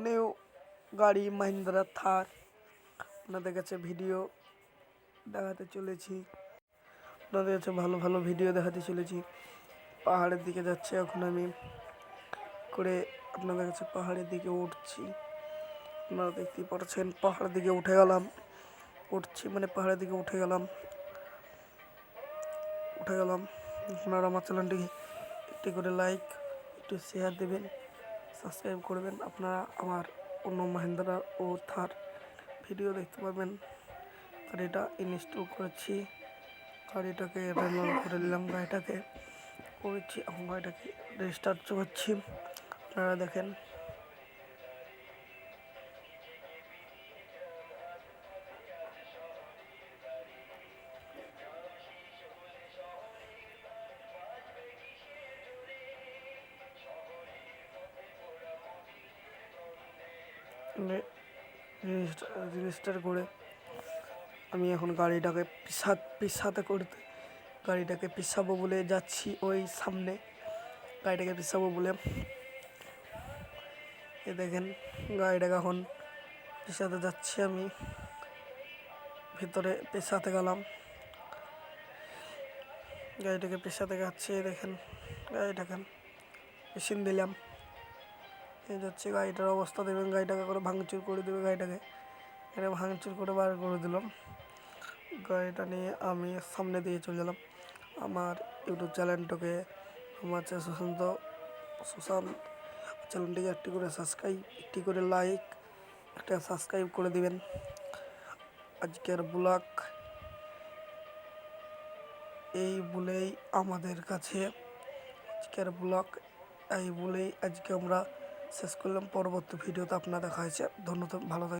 New গাড়ি মাহিন্দ্রা থার আপনাদের কাছে ভিডিও দেখাতে চলেছি। আপনাদের কাছে ভালো ভালো ভিডিও দেখাতে চলেছি। পাহাড়ের দিকে যাচ্ছি এখন আমি করে, আপনাদের কাছে পাহাড়ের দিকে উঠছি। আপনারা দেখতেই পাচ্ছেন পাহাড়ের দিকে উঠে গেলাম, উঠছি মানে পাহাড়ের দিকে উঠে গেলাম। আপনারা আমার চ্যানেলটি একটি করে লাইক, একটু শেয়ার দেবেন, সাবস্ক্রাইব করবেন। আপনারা আমার অন্য মাহিন্দ্রা ও থার ভিডিও দেখতে পাবেন। গাড়িটা ইনস্টল করেছি, গাড়িটাকে রেনল করে নিলাম, গাড়িটাকে করেছি, এখন গাড়িটাকে রেস্টার্ট করছি। আপনারা দেখেন রেজিস্টার করে আমি এখন গাড়িটাকে পিছাবো বলে যাচ্ছি। ওই সামনে গাড়িটাকে পিছাবো বলে এ দেখেন গাড়িটাকে এখন পিছাতে যাচ্ছি। আমি ভিতরে পেছাতে গেলাম, গাড়িটাকে পেছাতে যাচ্ছি। দেখেন গাড়িটাকে মেশিন দিলাম, এই যাচ্ছে। গাড়িটার অবস্থা দেবেন, গাড়িটাকে করে ভাঙচুর করে দেবে। গাড়িটাকে এটা ভাঙচুর করে বার করে দিলাম। গাড়িটা নিয়ে আমি সামনে দিয়ে চলে গেলাম। আমার ইউটিউব চ্যানেলটাকে, আমার সুশান্ত চ্যানেলটিকে একটি করে সাবস্ক্রাইব, একটি করে লাইক, একটা সাবস্ক্রাইব করে দিবেন। আজকের ব্লগ এই বলেই আমাদের কাছে, আজকের ব্লগ এই বলেই আজকে আমরা শেষ করলাম। পরবর্তী ভিডিওতে আপনার দেখা হয়েছে। ধন্যবাদ, ভালো থাকবেন।